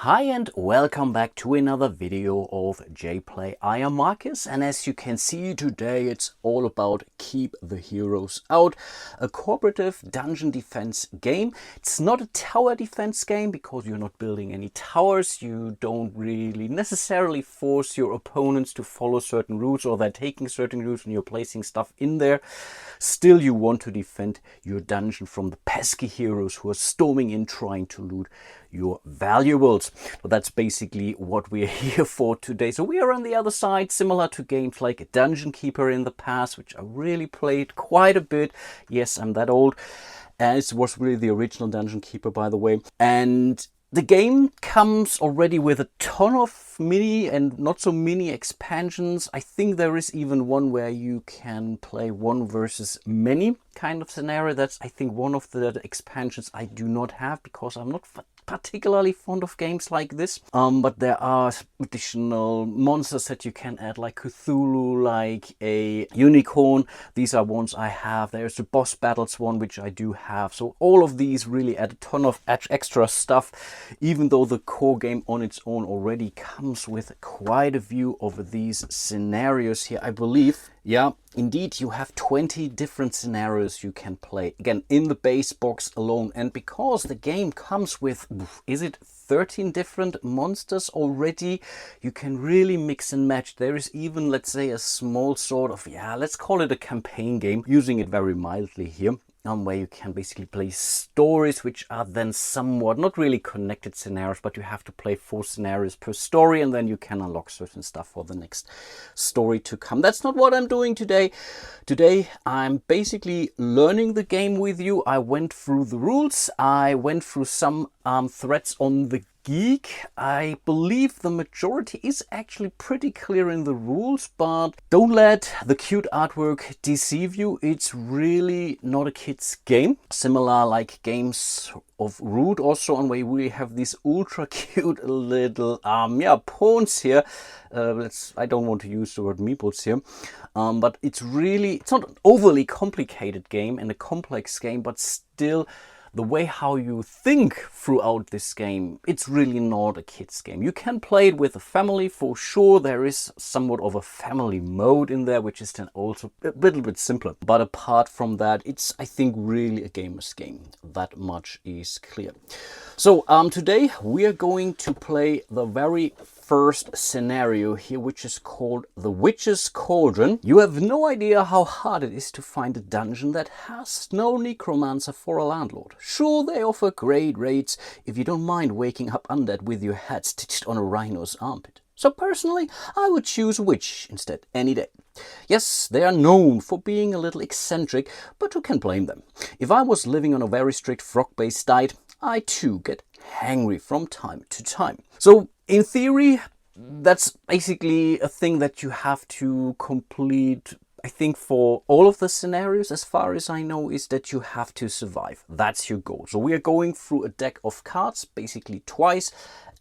Hi and welcome back to another video of JPlay. I am Marcus, and as you can see today it's all about Keep the Heroes Out, a cooperative dungeon defense game. It's not a tower defense game because you're not building any towers. You don't really necessarily force your opponents to follow certain routes, or they're taking certain routes and you're placing stuff in there. Still, you want to defend your dungeon from the pesky heroes who are storming in trying to loot your valuables. But that's basically what we're here for today. So we are on the other side, similar to games like Dungeon Keeper in the past, which I really played quite a bit. Yes, I'm that old. And it was really the original Dungeon Keeper, by the way. And the game comes already with a ton of mini and not so mini expansions. I think there is even one where you can play one versus many kind of scenario. That's, I think, one of the expansions I do not have because I'm not particularly fond of games like this. But there are additional monsters that you can add, like Cthulhu, like a unicorn. These are ones I have. There's the boss battles one, which I do have. So all of these really add a ton of extra stuff, even though the core game on its own already comes with quite a few of these scenarios here, I believe. Yeah, indeed, you have 20 different scenarios you can play, again, in the base box alone. And because the game comes with, is it 13 different monsters already, you can really mix and match. There is even, let's say, a small sort of, yeah, let's call it a campaign game, using it very mildly here. Where you can basically play stories which are then somewhat not really connected scenarios, but you have to play 4 scenarios per story, and then you can unlock certain stuff for the next story to come. That's not what I'm doing today. Today I'm basically learning the game with you. I went through the rules, I went through some threads on the Geek. I believe the majority is actually pretty clear in the rules, but don't let the cute artwork deceive you. It's really not a kid's game. Similar like games of Root also, on where we have these ultra cute little pawns here. I don't want to use the word meeples here, but it's not an overly complicated game and a complex game, but still the way how you think throughout this game, it's really not a kid's game. You can play it with a family for sure. There is somewhat of a family mode in there, which is then also a little bit simpler. But apart from that, it's, I think, really a gamer's game. That much is clear. So today we are going to play the very first scenario here, which is called The Witch's Cauldron. You have no idea how hard it is to find a dungeon that has no necromancer for a landlord. Sure, they offer great rates if you don't mind waking up undead with your head stitched on a rhino's armpit. So personally, I would choose Witch instead any day. Yes, they are known for being a little eccentric, but who can blame them? If I was living on a very strict frog-based diet, I too get hangry from time to time. So in theory, that's basically a thing that you have to complete. I think for all of the scenarios, as far as I know, is that you have to survive. That's your goal. So we are going through a deck of cards, basically twice.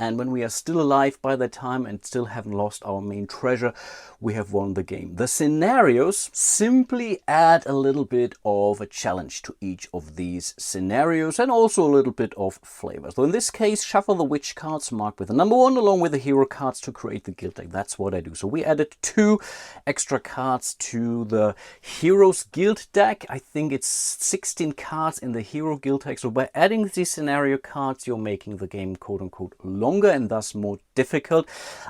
And when we are still alive by that time and still haven't lost our main treasure, we have won the game. The scenarios simply add a little bit of a challenge to each of these scenarios and also a little bit of flavor. So in this case, shuffle the witch cards marked with the number 1 along with the hero cards to create the guild deck. That's what I do. So we added 2 extra cards to the heroes guild deck. I think it's 16 cards in the hero guild deck. So by adding these scenario cards, you're making the game quote unquote longer and thus more difficult.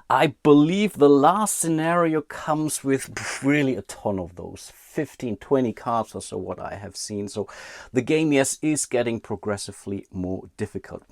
I believe the last scenario comes with really a ton of those, 15, 20 cards or so, what I have seen. So the game, yes, is getting progressively more difficult.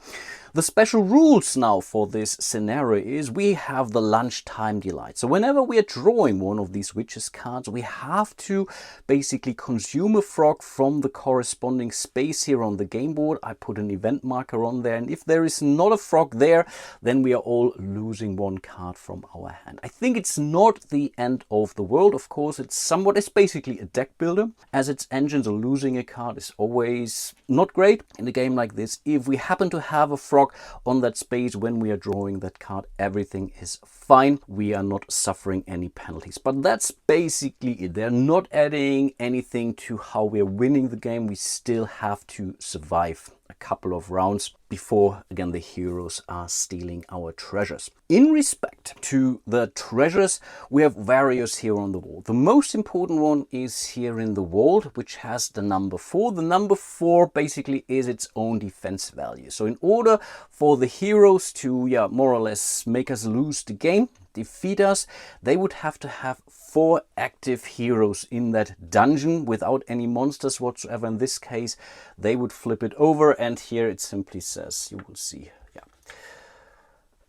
The special rules now for this scenario is we have the lunchtime delight. So whenever we are drawing one of these witches cards, we have to basically consume a frog from the corresponding space here on the game board. I put an event marker on there, and if there is not a frog there, then we are all losing 1 card from our hand. I think it's not the end of the world. Of course, it's basically a deck builder, as its engines. Are losing a card is always not great in a game like this. If we happen to have a frog on that space when we are drawing that card, everything is fine. We are not suffering any penalties. But that's basically it. They're not adding anything to how we're winning the game. We still have to survive a couple of rounds before, again, the heroes are stealing our treasures. In respect to the treasures, we have various here on the wall. The most important one is here in the vault, which has the number 4. The number 4 basically is its own defense value. So in order for the heroes to, more or less make us lose the game, defeat us, they would have to have 4 active heroes in that dungeon without any monsters whatsoever. In this case, they would flip it over, and here it simply says, you will see,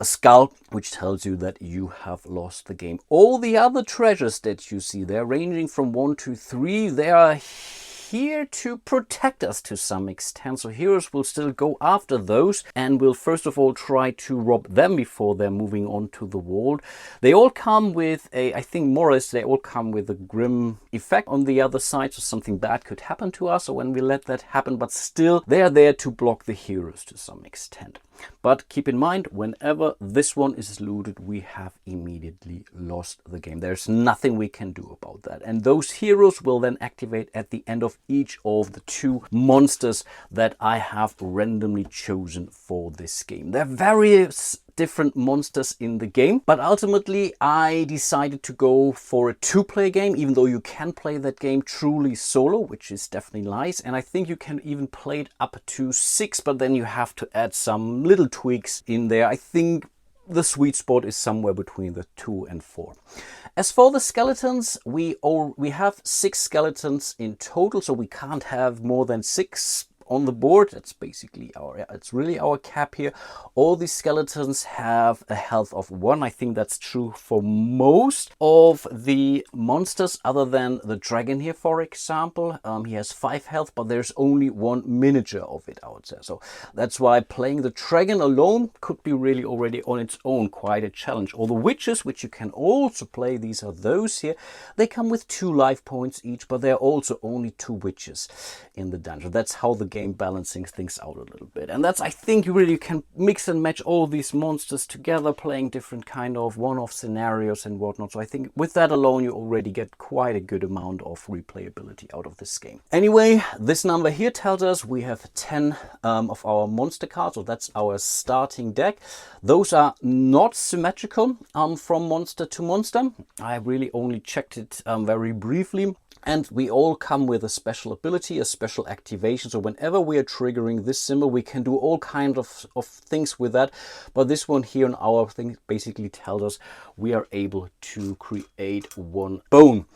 a skull, which tells you that you have lost the game. All the other treasures that you see there, ranging from 1 to 3, they are here to protect us to some extent. So heroes will still go after those and will first of all try to rob them before they're moving on to the vault. They all come with I think more or less they all come with a grim effect on the other side, so something bad could happen to us, or when we let that happen, but still they are there to block the heroes to some extent. But keep in mind, whenever this one is looted, we have immediately lost the game. There's nothing we can do about that. And those heroes will then activate at the end of each of the 2 monsters that I have randomly chosen for this game. There are various different monsters in the game, but ultimately I decided to go for a 2-player game, even though you can play that game truly solo, which is definitely nice, and I think you can even play it up to 6, but then you have to add some little tweaks in there. I think the sweet spot is somewhere between the 2 and 4. As for the skeletons, we have 6 skeletons in total, so we can't have more than 6 on the board. That's basically it's really our cap here. All these skeletons have a health of 1. I think that's true for most of the monsters, other than the dragon here, for example. He has 5 health, but there's only 1 miniature of it out there. So that's why playing the dragon alone could be really already on its own quite a challenge. All the witches, which you can also play, these are those here. They come with 2 life points each, but they're also only 2 witches in the dungeon. That's how the game balancing things out a little bit, and that's, I think, you really can mix and match all these monsters together, playing different kind of one-off scenarios and whatnot. So I think with that alone you already get quite a good amount of replayability out of this game. Anyway, this number here tells us we have 10 of our monster cards, so that's our starting deck. Those are not symmetrical from monster to monster. I really only checked it very briefly. And we all come with a special ability, a special activation. So whenever we are triggering this symbol, we can do all kinds of things with that. But this one here on our thing basically tells us we are able to create 1 bone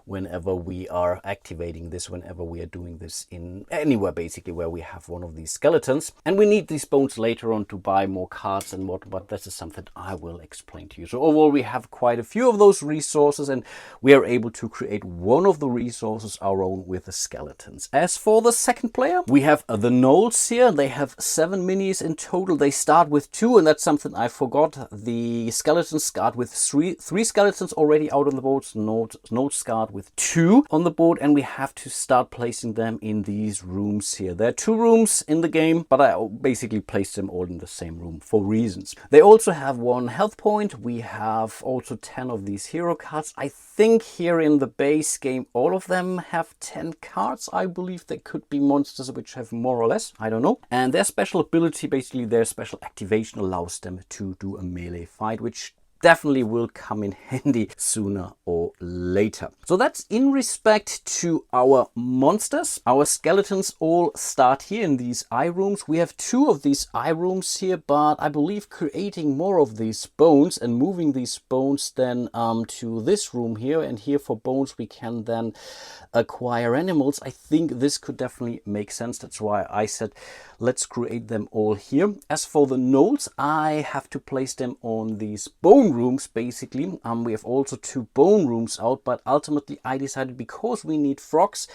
whenever we are activating this, whenever we are doing this in anywhere basically where we have one of these skeletons. And we need these bones later on to buy more cards and what, but this is something I will explain to you. So overall we have quite a few of those resources, and we are able to create one of the resources our own with the skeletons. As for the second player, we have the gnolls here. They have 7 minis in total. They start with 2, and that's something I forgot. The skeletons start with 3 skeletons already out on the board. Gnolls start with 2 on the board, and we have to start placing them in these rooms here. There are 2 rooms in the game, but I basically placed them all in the same room for reasons. They also have 1 health point. We have also 10 of these hero cards. I think here in the base game all of them have 10 cards. I believe there could be monsters which have more or less, I don't know. And their special ability, basically their special activation, allows them to do a melee fight, which definitely will come in handy sooner or later. So that's in respect to our monsters. Our skeletons all start here in these eye rooms. We have 2 of these eye rooms here, but I believe creating more of these bones and moving these bones then to this room here, and here for bones we can then acquire animals. I think this could definitely make sense. That's why I said let's create them all here. As for the gnolls, I have to place them on these bone rooms basically. We have also 2 bone rooms out, but ultimately I decided because we need frogs,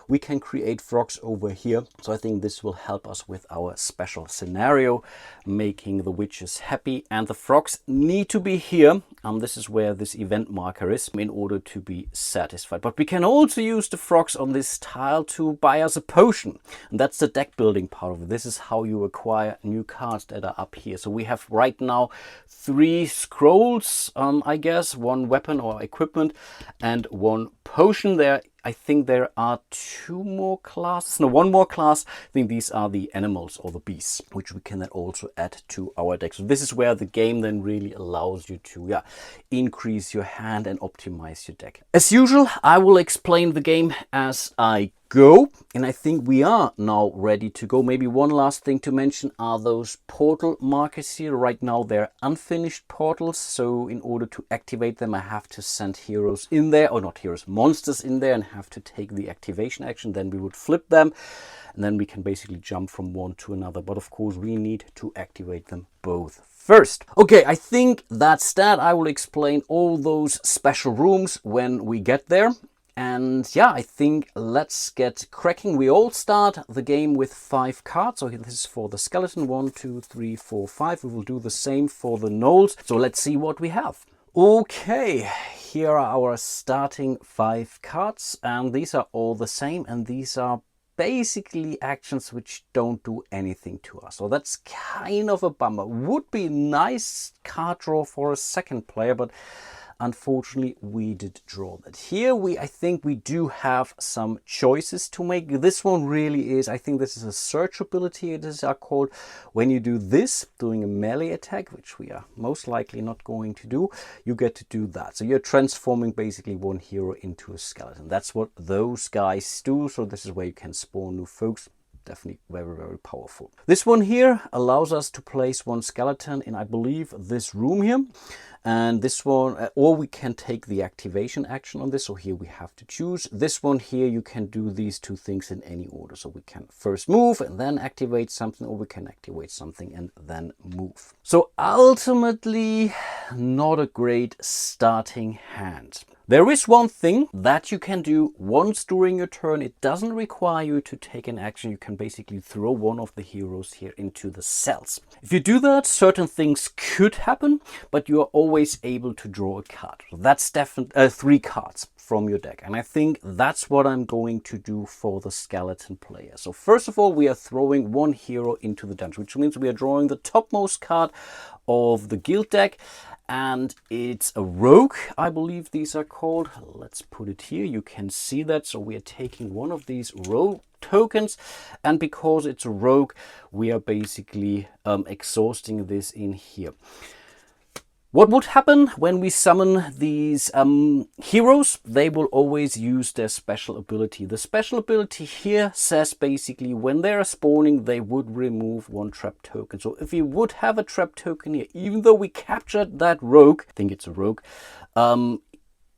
we can create frogs over here. So I think this will help us with our special scenario, making the witches happy. And the frogs need to be here. This is where this event marker is in order to be satisfied. But we can also use the frogs on this tile to buy us a potion. And that's the deck building part of it. This is how you acquire new cards that are up here. So we have right now 3 scrolls, I guess, 1 weapon or equipment and 1 potion. There I think there are two more classes, no, one more class. I think these are the animals or the beasts, which we can then also add to our deck. So this is where the game then really allows you to increase your hand and optimize your deck. As usual, I will explain the game as I go, and I think we are now ready to go. Maybe one last thing to mention are those portal markers here. Right now they're unfinished portals, so in order to activate them I have to send heroes in there, or not heroes, monsters in there, and have to take the activation action. Then we would flip them, and then we can basically jump from one to another, but of course we need to activate them both first. Okay, I think that's that. I will explain all those special rooms when we get there. And yeah, I think let's get cracking. We all start the game with 5 cards. So this is for the skeleton, 1, 2, 3, 4, 5. We will do the same for the gnolls. So let's see what we have. Okay, here are our starting 5 cards, and these are all the same, and these are basically actions which don't do anything to us. So that's kind of a bummer. Would be nice card draw for a second player, but unfortunately we did draw that. Here I think we do have some choices to make. This one really is, I think this is a search ability, it is called. When you do this, doing a melee attack, which we are most likely not going to do, you get to do that. So you're transforming basically one hero into a skeleton. That's what those guys do. So this is where you can spawn new folks. Definitely very, very powerful. This one here allows us to place one skeleton in, I believe, this room here. And this one, or we can take the activation action on this. So here we have to choose. This one here, you can do these two things in any order. So we can first move and then activate something, or we can activate something and then move. So ultimately, not a great starting hand. There is one thing that you can do once during your turn. It doesn't require you to take an action. You can basically throw one of the heroes here into the cells. If you do that, certain things could happen, but you are always able to draw a card. So that's definitely 3 cards from your deck. And I think that's what I'm going to do for the skeleton player. So first of all, we are throwing one hero into the dungeon, which means we are drawing the topmost card of the guild deck. And it's a rogue, I believe these are called. Let's put it here. You can see that. So we are taking one of these rogue tokens, and because it's a rogue, we are basically exhausting this in here. What would happen when we summon these heroes? They will always use their special ability. The special ability here says basically when they are spawning, they would remove 1 trap token. So if you would have a trap token here, even though we captured that rogue, I think it's a rogue,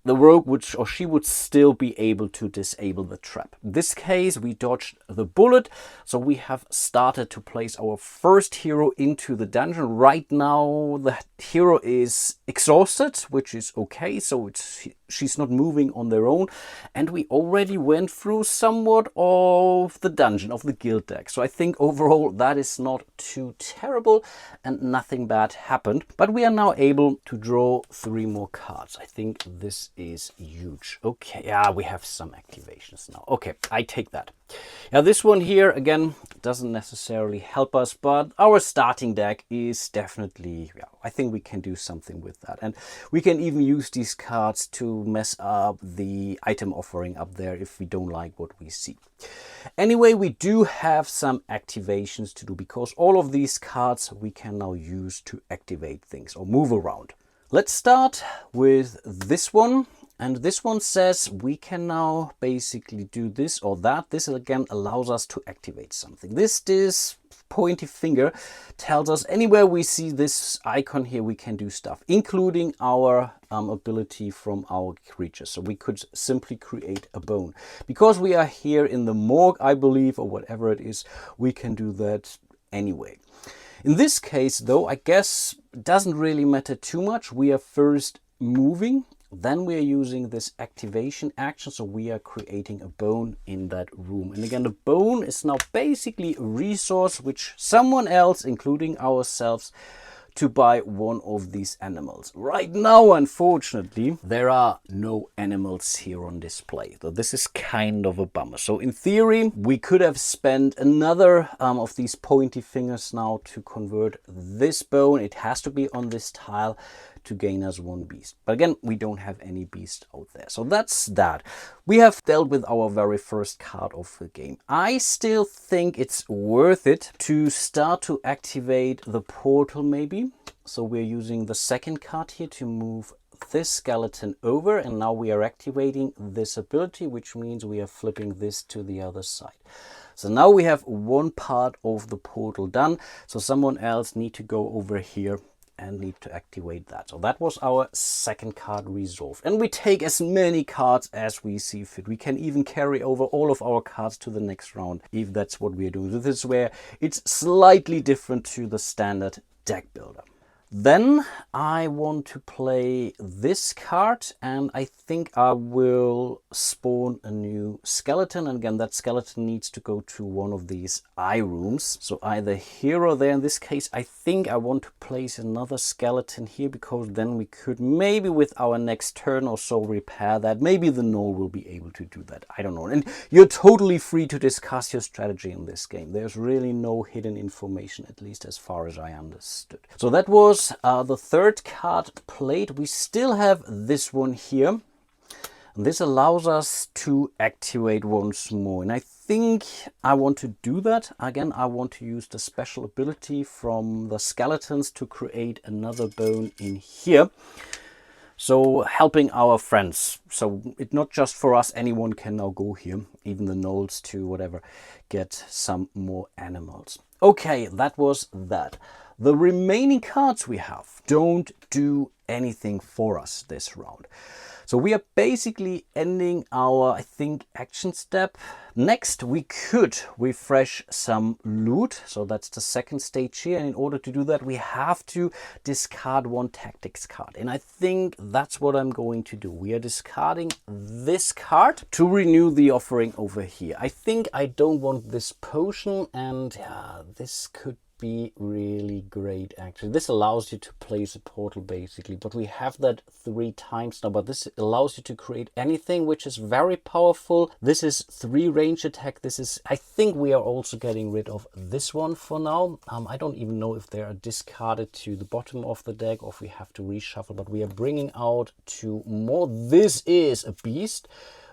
the rogue would, or she would still be able to disable the trap. In this case, we dodged the bullet, so we have started to place our first hero into the dungeon. Right now, the hero is exhausted, which is okay, so she's not moving on their own, and we already went through somewhat of the dungeon, of the guild deck. So I think overall that is not too terrible, and nothing bad happened. But we are now able to draw 3 more cards. I think this is huge. Okay, yeah, we have some activations now. Okay, I take that. Now this one here again doesn't necessarily help us, but our starting deck is definitely, yeah, I think we can do something with that, and we can even use these cards to mess up the item offering up there if we don't like what we see. Anyway, we do have some activations to do, because all of these cards we can now use to activate things or move around. Let's start with this one. And this one says we can now basically do this or that. This again allows us to activate something. This pointy finger tells us anywhere we see this icon here, we can do stuff, including our ability from our creatures. So we could simply create a bone. Because we are here in the morgue, I believe, or whatever it is, we can do that anyway. In this case, though, I guess it doesn't really matter too much. We are first moving. Then we are using this activation action, so we are creating a bone in that room. And again, the bone is now basically a resource which someone else, including ourselves, to buy one of these animals. Right now, unfortunately, there are no animals here on display. So this is kind of a bummer. So in theory, we could have spent another of these pointy fingers now to convert this bone. It has to be on this tile to gain us one beast. But again, we don't have any beast out there. So that's that. We have dealt with our very first card of the game. I still think it's worth it to start to activate the portal maybe. So we're using the second card here to move this skeleton over, and now we are activating this ability, which means we are flipping this to the other side. So now we have one part of the portal done. So someone else need to go over here and need to activate that. So that was our second card resolved. And we take as many cards as we see fit. We can even carry over all of our cards to the next round if that's what we're doing. So this is where it's slightly different to the standard deck builder. Then I want to play this card, and I think I will spawn a new skeleton. And again, that skeleton needs to go to one of these eye rooms. So either here or there. In this case, I think I want to place another skeleton here, because then we could maybe with our next turn or so repair that. Maybe the gnoll will be able to do that. I don't know. And you're totally free to discuss your strategy in this game. There's really no hidden information, at least as far as I understood. So that was the third card played. We still have this one here. This allows us to activate once more, and I think I want to do that. Again, I want to use the special ability from the skeletons to create another bone in here. So helping our friends. So it's not just for us, anyone can now go here, even the gnolls to whatever, get some more animals. Okay, that was that. The remaining cards we have don't do anything for us this round. So we are basically ending our, I think, action step. Next, we could refresh some loot. So that's the second stage here. And in order to do that, we have to discard one tactics card. And I think that's what I'm going to do. We are discarding this card to renew the offering over here. I think I don't want this potion, and this could be really great actually. This allows you to place a portal basically, but we have that 3 times now. But this allows you to create anything, which is very powerful. This is 3 range attack. This is, I think we are also getting rid of this one for now. I don't even know if they are discarded to the bottom of the deck or if we have to reshuffle, but we are bringing out 2 more. This is a beast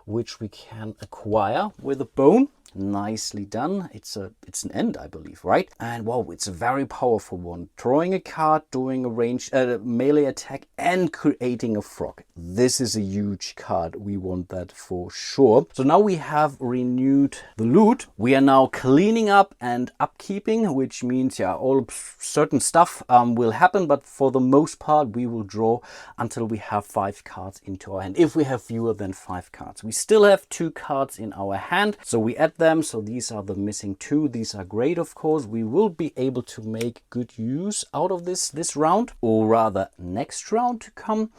which we can acquire with a bone. Nicely done. It's an end, I believe, right? And wow, it's a very powerful one. Drawing a card, doing a range melee attack, and creating a frog. This is a huge card. We want that for sure. So now we have renewed the loot. We are now cleaning up and upkeeping, which means all certain stuff will happen, but for the most part we will draw until we have 5 cards into our hand. If we have fewer than 5 cards, we still have 2 cards in our hand, so we add them. So these are the missing 2. These are great, of course. We will be able to make good use out of this round, or rather next round to come.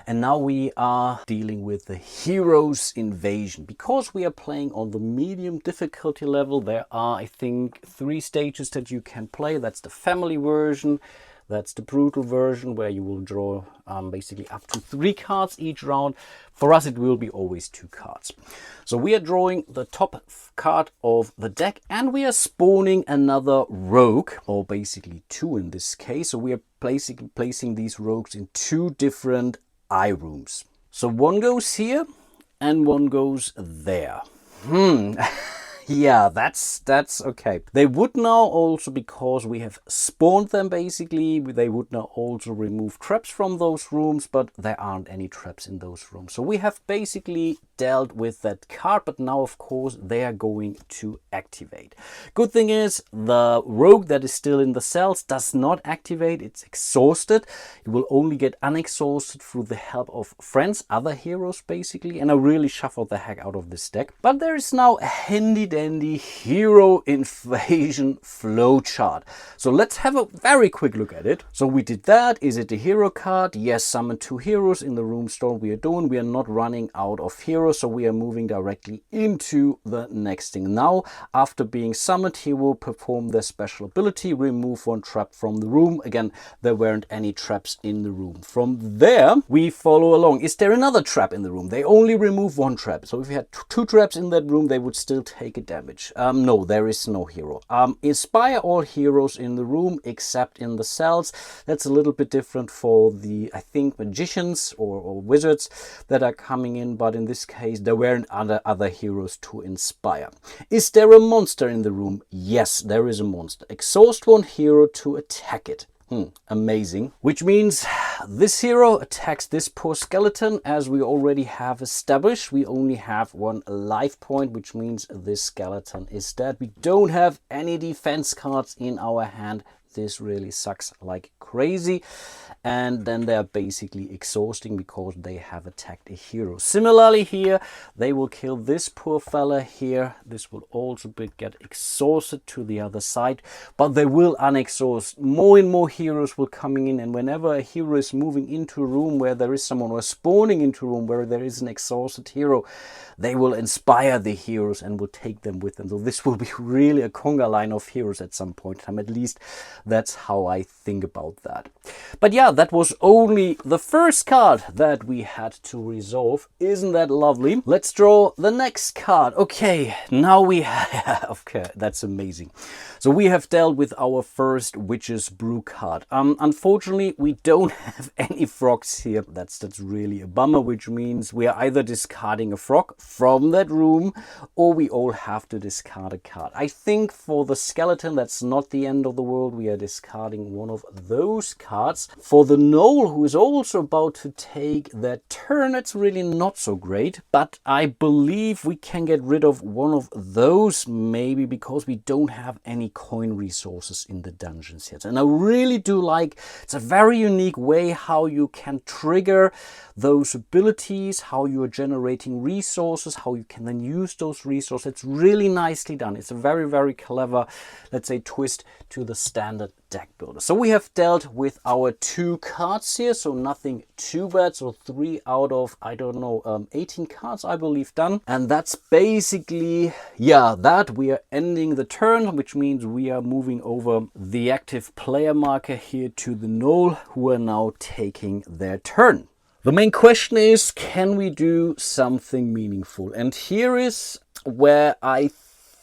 And now we are dealing with the Heroes Invasion. Because we are playing on the medium difficulty level, there are, I think, 3 stages that you can play. That's the family version. That's the brutal version, where you will draw basically up to 3 cards each round. For us, it will be always 2 cards. So we are drawing the top card of the deck, and we are spawning another rogue, or basically 2 in this case. So we are basically placing these rogues in 2 different eye rooms. So one goes here and one goes there. Yeah, that's okay. They would now also, because we have spawned them basically, they would now also remove traps from those rooms, but there aren't any traps in those rooms. So we have basically dealt with that card, but now of course they are going to activate. Good thing is the rogue that is still in the cells does not activate. It's exhausted. It will only get unexhausted through the help of friends, other heroes basically, and I really shuffled the heck out of this deck. But there is now a handy dandy Hero Invasion flowchart. So let's have a very quick look at it. So we did that. Is it a hero card? Yes, summon 2 heroes in the room storm we are doing. We are not running out of heroes, so we are moving directly into the next thing. Now, after being summoned, he will perform their special ability, remove 1 trap from the room. Again, there weren't any traps in the room. From there, we follow along. Is there another trap in the room? They only remove 1 trap. So if you had 2 traps in that room, they would still take it damage. No, there is no hero. Inspire all heroes in the room except in the cells. That's a little bit different for the, I think, magicians or wizards that are coming in, but in this case there weren't other heroes to inspire. Is there a monster in the room? Yes, there is a monster. Exhaust one hero to attack it. Amazing. Which means this hero attacks this poor skeleton. As we already have established, we only have one life point, which means this skeleton is dead. We don't have any defense cards in our hand. This really sucks like crazy. And then they're basically exhausting because they have attacked a hero. Similarly here, they will kill this poor fella here. This will also get exhausted to the other side, but they will unexhaust. More and more heroes will coming in, and whenever a hero is moving into a room where there is someone, or spawning into a room where there is an exhausted hero, they will inspire the heroes and will take them with them. So this will be really a conga line of heroes at some point in time. At least that's how I think about that. But yeah, that was only the first card that we had to resolve. Isn't that lovely? Let's draw the next card. Okay, now we have... Okay, that's amazing. So we have dealt with our first Witch's Brew card. Unfortunately, we don't have any frogs here. That's really a bummer, which means we are either discarding a frog from that room, or we all have to discard a card. I think for the skeleton, that's not the end of the world. We are discarding one of those cards. For the gnoll, who is also about to take their turn, it's really not so great. But I believe we can get rid of one of those, maybe because we don't have any coin resources in the dungeons yet. And I really do like, it's a very unique way how you can trigger those abilities, how you are generating resources, how you can then use those resources. It's really nicely done. It's a very, very clever, let's say, twist to the standard deck builder. So we have dealt with our 2 cards here, so nothing too bad. So 3 out of, I don't know, 18 cards, I believe, done. And that's basically, yeah, that we are ending the turn, which means we are moving over the active player marker here to the gnoll, who are now taking their turn. The main question is, can we do something meaningful? And here is where I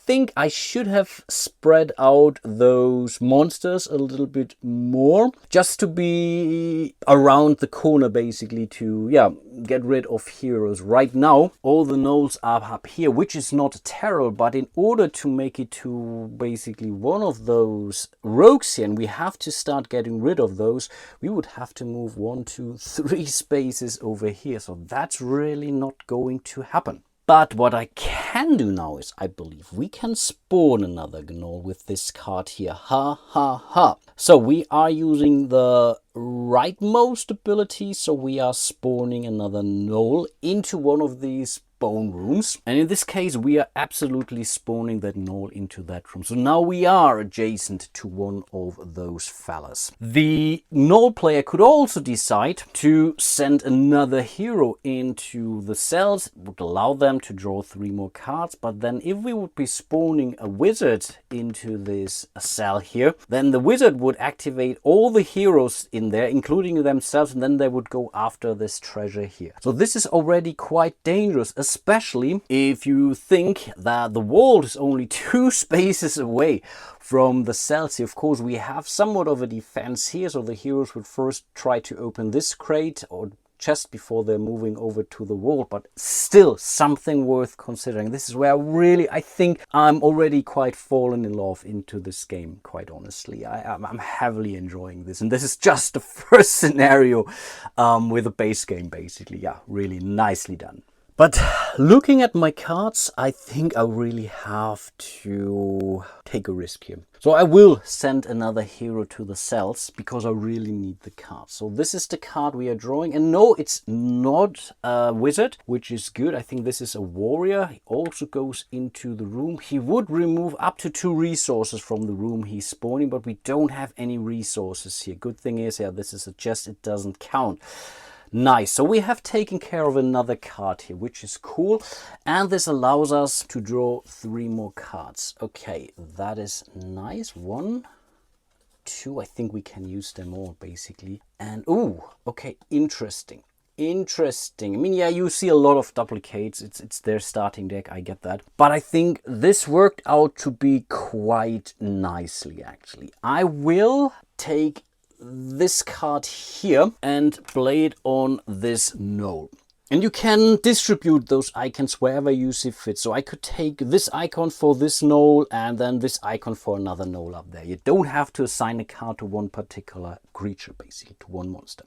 think I should have spread out those monsters a little bit more, just to be around the corner, basically, to, yeah, get rid of heroes. Right now, all the gnolls are up here, which is not terrible, but in order to make it to basically one of those rogues here, and we have to start getting rid of those, we would have to move 1, 2, 3 spaces over here. So that's really not going to happen. But what I can do now is, I believe we can spawn another gnoll with this card here. Ha ha ha. So we are using the rightmost ability. So we are spawning another gnoll into one of these bone rooms. And in this case, we are absolutely spawning that gnoll into that room. So now we are adjacent to one of those fellas. The gnoll player could also decide to send another hero into the cells. It would allow them to draw 3 more cards. But then if we would be spawning a wizard into this cell here, then the wizard would activate all the heroes in there, including themselves, and then they would go after this treasure here. So this is already quite dangerous, especially if you think that the vault is only 2 spaces away from the cells here. Of course, we have somewhat of a defense here, so the heroes would first try to open this crate or chest before they're moving over to the vault, but still something worth considering. This is where I think I'm already quite fallen in love into this game, quite honestly. I'm heavily enjoying this, and this is just the first scenario with a base game, basically. Yeah, really nicely done. But looking at my cards, I think I really have to take a risk here. So I will send another hero to the cells because I really need the card. So this is the card we are drawing. And no, it's not a wizard, which is good. I think this is a warrior. He also goes into the room. He would remove up to 2 resources from the room he's spawning, but we don't have any resources here. Good thing is, yeah, this is a chest. It doesn't count. Nice. So we have taken care of another card here, which is cool. And this allows us to draw 3 more cards. Okay, that is nice. 1, 2, I think we can use them all, basically. And, ooh, okay, interesting. interesting. I mean, yeah, you see a lot of duplicates. It's their starting deck, I get that. But I think this worked out to be quite nicely, actually. I will take this card here and play it on this knoll. And you can distribute those icons wherever you see fit. So I could take this icon for this knoll and then this icon for another knoll up there. You don't have to assign a card to one particular creature, basically, to one monster.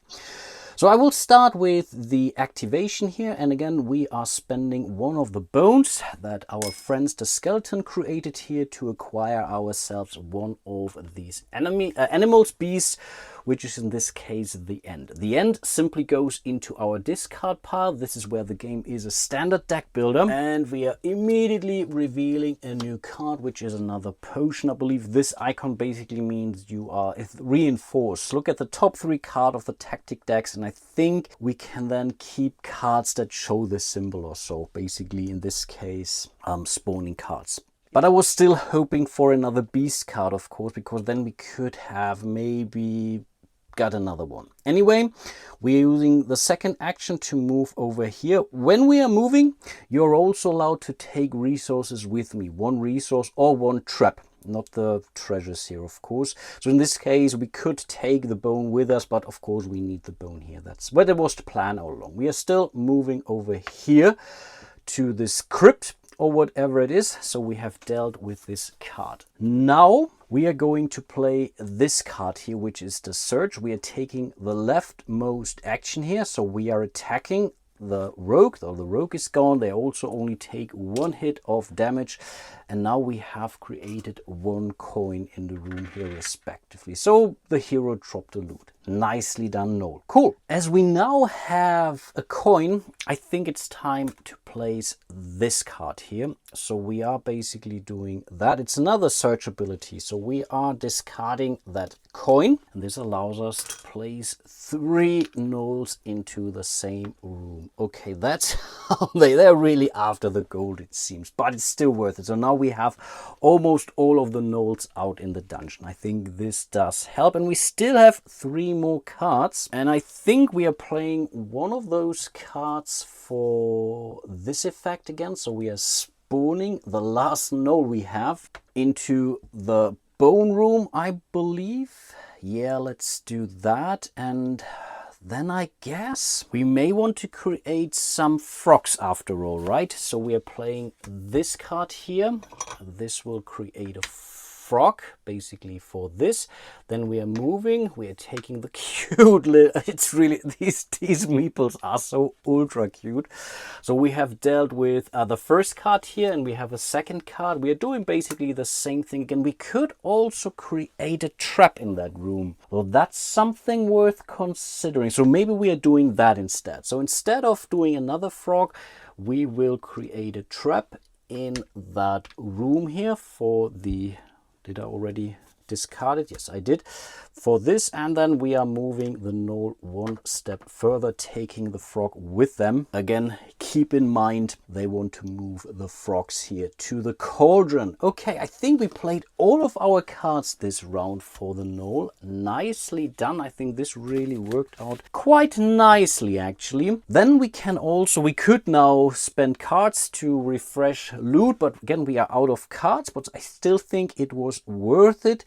So I will start with the activation here, and again we are spending one of the bones that our friends the skeleton created here to acquire ourselves one of these animals, beasts, which is in this case the end. The end simply goes into our discard pile. This is where the game is a standard deck builder, and we are immediately revealing a new card, which is another potion. I believe this icon basically means you are reinforced. Look at the top 3 cards of the tactic decks, and I think we can then keep cards that show this symbol or so. Basically, in this case, spawning cards. But I was still hoping for another beast card, of course, because then we could have maybe got another one. Anyway, we're using the second action to move over here. When we are moving, you're also allowed to take resources with me. 1 resource or 1 trap. Not the treasures here, of course. So in this case, we could take the bone with us, but of course we need the bone here. That's what it was the plan all along. We are still moving over here to this crypt or whatever it is. So we have dealt with this card. Now we are going to play this card here, which is the search. We are taking the leftmost action here. So we are attacking the rogue, though the rogue is gone. They also only take 1 hit of damage, and now we have created 1 coin in the room here respectively. So the hero dropped a loot. Nicely done, Noel. Cool. As we now have a coin, I think it's time to place this card here. So we are basically doing that. It's another search ability. So we are discarding that coin, and this allows us to place 3 Knolls into the same room. Okay, that's how they're really after the gold, it seems, but it's still worth it. So now we have almost all of the Knolls out in the dungeon. I think this does help, and we still have 3 more cards, and I think we are playing one of those cards for this effect again. So we are spawning the last Knoll we have into the bone room, I believe. Yeah, let's do that. And then I guess we may want to create some frogs after all, right? So we are playing this card here. This will create a frog basically for this. Then we are moving, we are taking the cute little, it's really, these meeples are so ultra cute. So we have dealt with the first card here, and we have a second card. We are doing basically the same thing again. We could also create a trap in that room. Well, that's something worth considering. So maybe we are doing that instead. So instead of doing another frog, we will create a trap in that room here for the, did I already discard it? Yes, I did. For this, and then we are moving the Knoll 1 step further, taking the frog with them. Again, keep in mind they want to move the frogs here to the cauldron. Okay, I think we played all of our cards this round for the Knoll. Nicely done. I think this really worked out quite nicely, actually. Then we can also, we could now spend cards to refresh loot, but again, we are out of cards, but I still think it was worth it.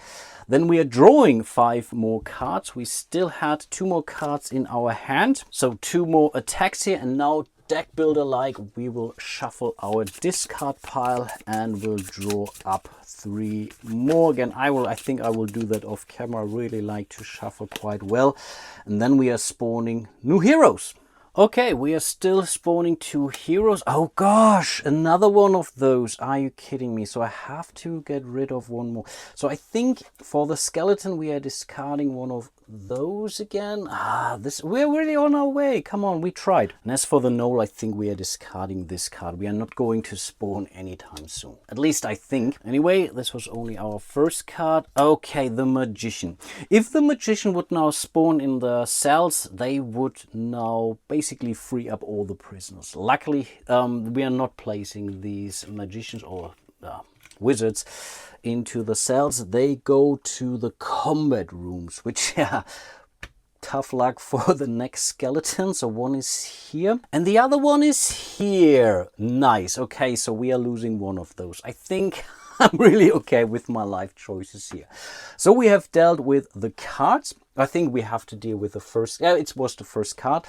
Then we are drawing 5 more cards. We still had 2 more cards in our hand. So 2 more attacks here, and now deck builder like, we will shuffle our discard pile and we'll draw up 3 more. Again, I think I will do that off camera. I really like to shuffle quite well. And then we are spawning new heroes. Okay, we are still spawning 2 heroes. Oh gosh, another one of those. Are you kidding me? So I have to get rid of 1 more. So I think for the skeleton, we are discarding one of those again. We're really on our way. Come on, we tried. And as for the Knoll, I think we are discarding this card. We are not going to spawn anytime soon. At least I think. Anyway, this was only our first card. Okay, the Magician. If the Magician would now spawn in the cells, they would now basically free up all the prisoners. Luckily, we are not placing these magicians or wizards into the cells. They go to the combat rooms, which tough luck for the next skeleton. So one is here and the other one is here. Nice. Okay, so we are losing one of those. I think I'm really okay with my life choices here. So we have dealt with the cards. I think we have to deal with the first. Yeah, it was the first card.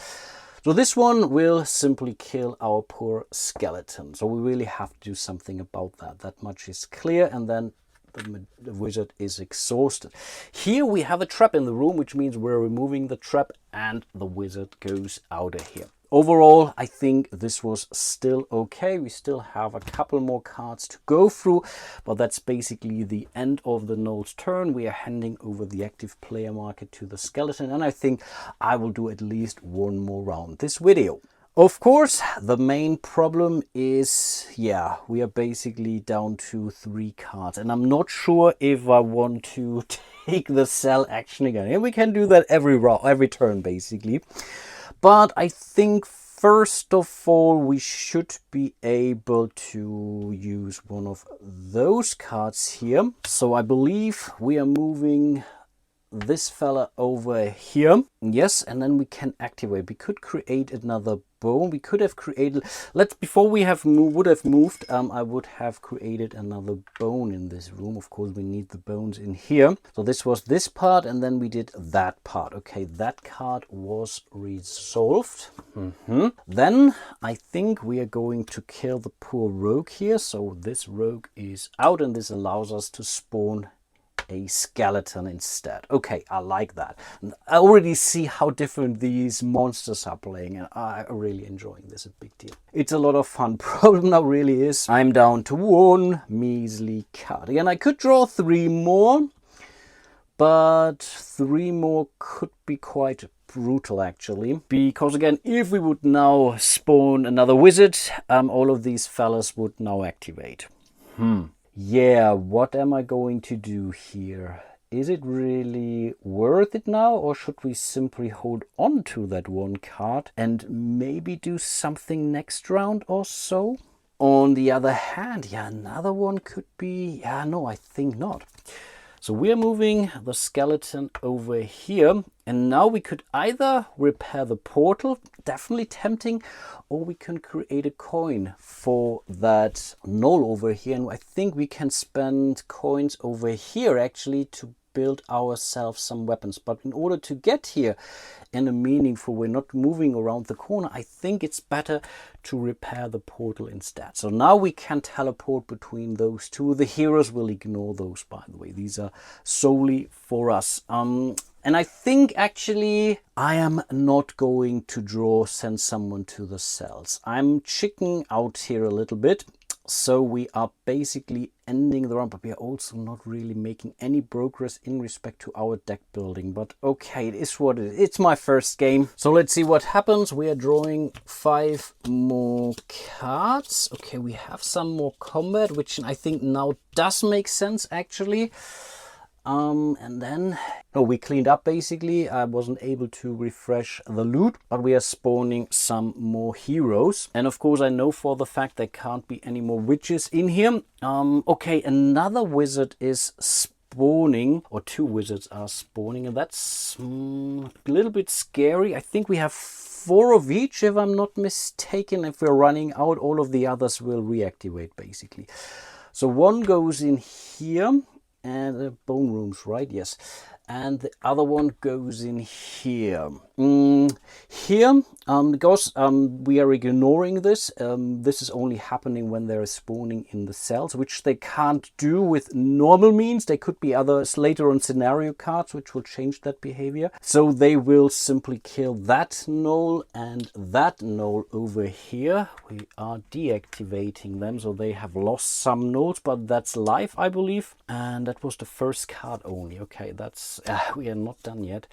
So this one will simply kill our poor skeleton. So we really have to do something about that. That much is clear. And then the wizard is exhausted. Here we have a trap in the room, which means we're removing the trap and the wizard goes out of here. Overall, I think this was still okay. We still have a couple more cards to go through, but that's basically the end of the Gnoll's turn. We are handing over the active player marker to the skeleton, and I think I will do at least one more round this video. Of course, the main problem is, yeah, we are basically down to 3 cards, and I'm not sure if I want to take the sell action again. And we can do that every turn, basically. But I think first of all, we should be able to use one of those cards here. So I believe we are moving this fella over here. Yes, and then we can activate. We could create another bone. We could have created, before we would have moved, I would have created another bone in this room. Of course, we need the bones in here. So this was this part, and then we did that part. Okay, that card was resolved. Then I think we are going to kill the poor rogue here. So this rogue is out, and this allows us to spawn a skeleton instead. Okay, I like that. I already see how different these monsters are playing, and I'm really enjoying this. A big deal. It's a lot of fun. Problem now really is I'm down to 1 measly card. Again, I could draw 3 more, but 3 more could be quite brutal actually, because again, if we would now spawn another wizard, all of these fellas would now activate. Yeah, what am I going to do here? Is it really worth it now, or should we simply hold on to that 1 card and maybe do something next round or so? On the other hand, yeah, another one could be, yeah, no, I think not. So we're moving the skeleton over here, and now we could either repair the portal, definitely tempting, or we can create a coin for that gnoll over here. And I think we can spend coins over here actually to build ourselves some weapons. But in order to get here in a meaningful way, not moving around the corner, I think it's better to repair the portal instead. So now we can teleport between those two. The heroes will ignore those, by the way. These are solely for us. And I think actually I am not going to send someone to the cells. I'm chickening out here a little bit. So we are basically ending the round, but we are also not really making any progress in respect to our deck building. But okay, it is what it is. It's my first game. So let's see what happens. We are drawing 5 more cards. Okay, we have some more combat, which I think now does make sense actually. And then, no, we cleaned up basically. I wasn't able to refresh the loot, but we are spawning some more heroes. And of course, I know for the fact there can't be any more witches in here. Okay, another wizard is spawning, or 2 wizards are spawning, and that's a little bit scary. I think we have 4 of each, if I'm not mistaken. If we're running out, all of the others will reactivate basically. So 1 goes in here. And the bone rooms, right? Yes. And the other one goes in here. Here, because we are ignoring this. This is only happening when they're spawning in the cells, which they can't do with normal means. There could be others later on scenario cards which will change that behavior. So they will simply kill that gnoll and that gnoll over here. We are deactivating them, so they have lost some gnolls, but that's life, I believe. And that was the first card only. Okay, that's we are not done yet.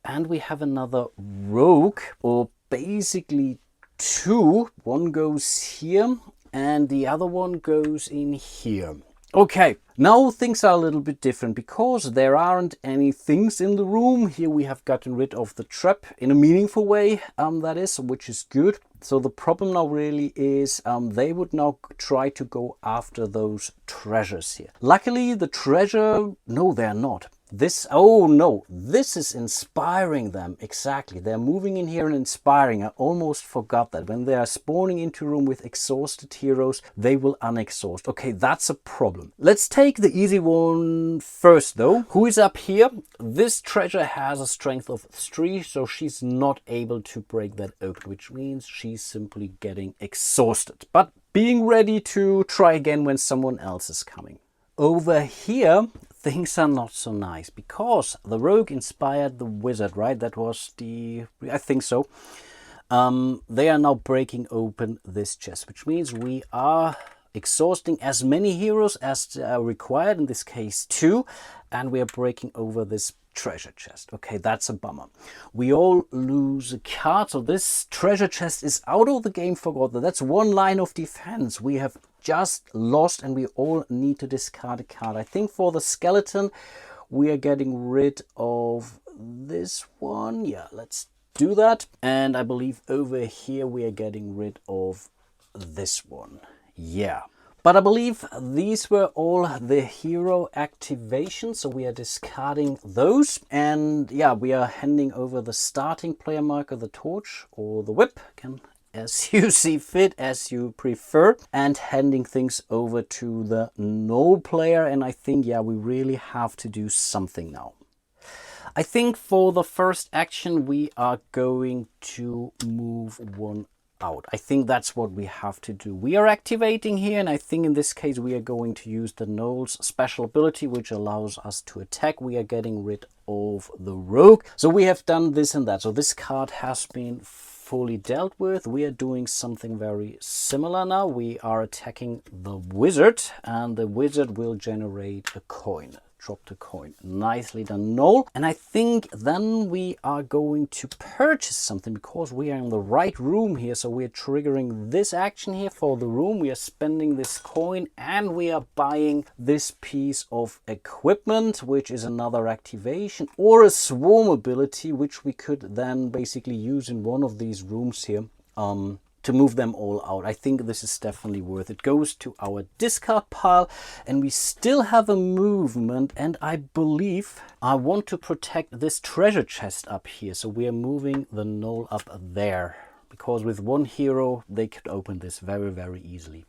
And we have another rogue, or basically 2. 1 goes here and the other one goes in here. Okay, now things are a little bit different because there aren't any things in the room. Here we have gotten rid of the trap in a meaningful way, that is, which is good. So the problem now really is they would now try to go after those treasures here. Luckily, the treasure, no, they're not. This, oh no, this is inspiring them. Exactly. They're moving in here and inspiring. I almost forgot that. When they are spawning into a room with exhausted heroes, they will unexhaust. Okay, that's a problem. Let's take the easy one first though. Who is up here? This treasure has a strength of 3, so she's not able to break that open, which means she's simply getting exhausted. But being ready to try again when someone else is coming. Over here, things are not so nice because the rogue inspired the wizard, right? That was the, I think so. They are now breaking open this chest, which means we are exhausting as many heroes as are required, in this case 2, and we are breaking over this treasure chest. Okay, that's a bummer. We all lose a card, so this treasure chest is out of the game forgotten. That's one line of defense we have just lost, and we all need to discard a card. I think for the skeleton we are getting rid of this one. Yeah, let's do that. And I believe over here we are getting rid of this one. Yeah. But I believe these were all the hero activations, so we are discarding those. And yeah, we are handing over the starting player marker, the torch or the whip, as you see fit, as you prefer, and handing things over to the null player. And I think, yeah, we really have to do something now. I think for the first action, we are going to move one out. I think that's what we have to do. We are activating here, and I think in this case we are going to use the null's special ability, which allows us to attack. We are getting rid of the rogue. So we have done this and that. So this card has been fully dealt with. We are doing something very similar now. We are attacking the wizard, and the wizard will generate a coin. Dropped a coin. Nicely done, null. And I think then we are going to purchase something because we are in the right room here. So we're triggering this action here for the room. We are spending this coin and we are buying this piece of equipment, which is another activation or a swarm ability, which we could then basically use in one of these rooms here. To move them all out. I think this is definitely worth it. Goes to our discard pile, and we still have a movement, and I believe I want to protect this treasure chest up here, so we are moving the null up there, because with one hero they could open this very, very easily.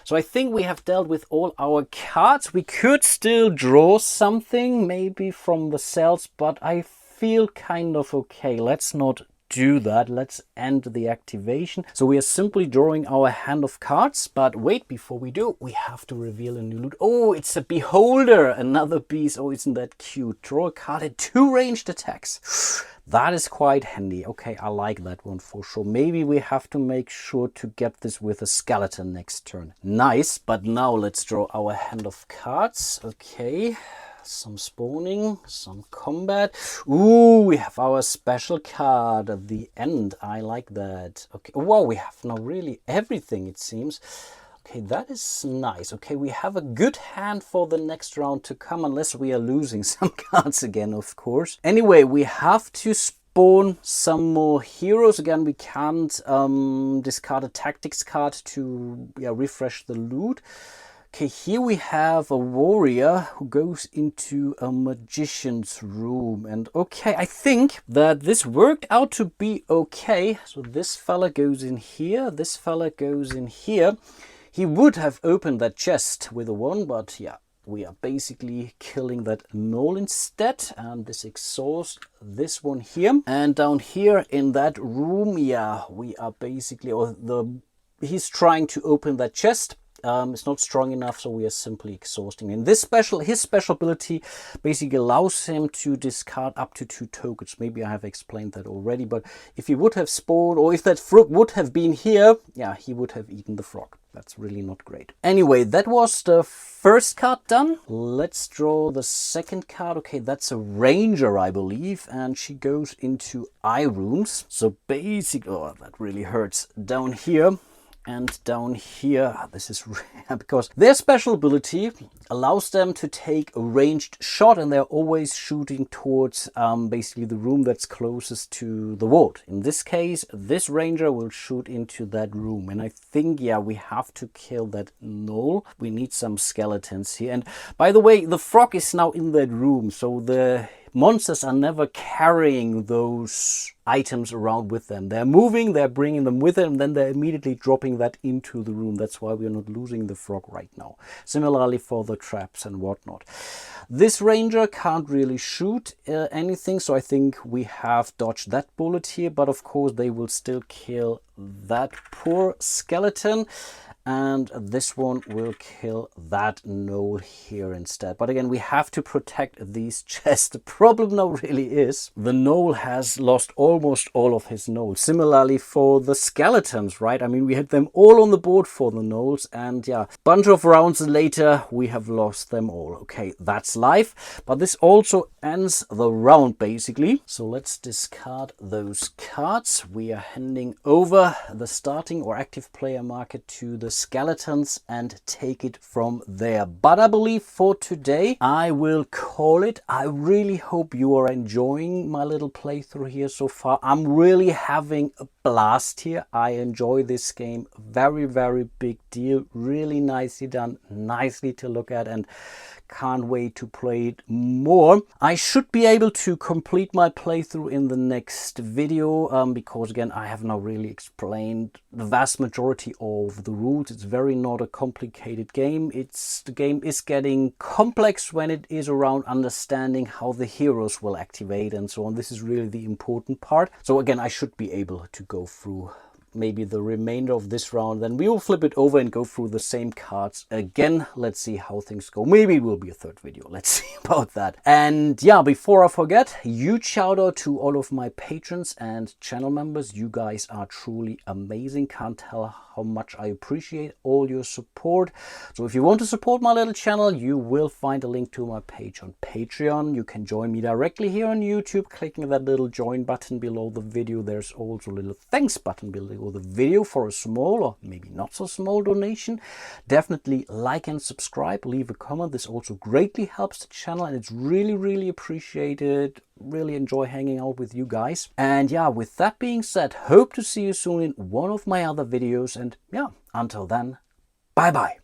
So I think we have dealt with all our cards. We could still draw something maybe from the cells, but I feel kind of okay. Let's not do that. Let's end the activation. So we are simply drawing our hand of cards, but wait, before we do, we have to reveal a new loot. Oh, it's a beholder, another beast. Oh, isn't that cute? Draw a card at 2 ranged attacks. That is quite handy. Okay, I like that one for sure. Maybe we have to make sure to get this with a skeleton next turn. Nice, but now let's draw our hand of cards. Okay. Some spawning, some combat. Ooh, we have our special card at the end. I like that. Okay, wow, we have now really everything, it seems. Okay, that is nice. Okay, we have a good hand for the next round to come, unless we are losing some cards again, of course. Anyway, we have to spawn some more heroes. Again, we can't discard a tactics card to refresh the loot. Okay, here we have a warrior who goes into a magician's room. And okay, I think that this worked out to be okay. So this fella goes in here, this fella goes in here. He would have opened that chest with a 1, but yeah, we are basically killing that null instead. And this exhausts this one here. And down here in that room, yeah, we are basically, he's trying to open that chest. It's not strong enough, so we are simply exhausting him. His special ability basically allows him to discard up to 2 tokens. Maybe I have explained that already, but if he would have spawned, or if that frog would have been here, yeah, he would have eaten the frog. That's really not great. Anyway, that was the first card done. Let's draw the second card. Okay, that's a ranger, I believe, and she goes into eye rooms. So basically, oh, that really hurts. Down here, And down here, this is rare because their special ability allows them to take a ranged shot, and they're always shooting towards basically the room that's closest to the vault. In this case, this ranger will shoot into that room, and I think, yeah, we have to kill that gnoll. We need some skeletons here. And by the way, the frog is now in that room, so the monsters are never carrying those items around with them. They're moving, they're bringing them with them, and then they're immediately dropping that into the room. That's why we're not losing the frog right now. Similarly for the traps and whatnot. This ranger can't really shoot anything, so I think we have dodged that bullet here, but of course they will still kill that poor skeleton. And this one will kill that gnoll here instead. But again, we have to protect these chests. The problem now really is the gnoll has lost almost all of his gnolls. Similarly for the skeletons, right? I mean, we had them all on the board for the gnolls, and yeah, bunch of rounds later, we have lost them all. Okay, that's life. But this also ends the round, basically. So let's discard those cards. We are handing over the starting or active player market to the skeletons and take it from there. But I believe for today I will call it. I really hope you are enjoying my little playthrough here so far. I'm really having a blast here. I enjoy this game. Very, very big deal. Really nicely done, nicely to look at, and can't wait to play it more. I should be able to complete my playthrough in the next video because again, I have now really explained the vast majority of the rules. It's very not a complicated game. The game is getting complex when it is around understanding how the heroes will activate and so on. This is really the important part. So again, I should be able to go through maybe the remainder of this round. Then we will flip it over and go through the same cards again. Let's see how things go. Maybe it will be a third video. Let's see about that. And yeah, before I forget, huge shout out to all of my patrons and channel members. You guys are truly amazing. Can't tell how much I appreciate all your support. So if you want to support my little channel, you will find a link to my page on Patreon. You can join me directly here on YouTube, clicking that little join button below the video. There's also a little thanks button below the video for a small or maybe not so small donation. Definitely like and subscribe, leave a comment. This also greatly helps the channel, and it's really, really appreciated. Really enjoy hanging out with you guys. And yeah, with that being said, hope to see you soon in one of my other videos. And yeah, until then, bye bye.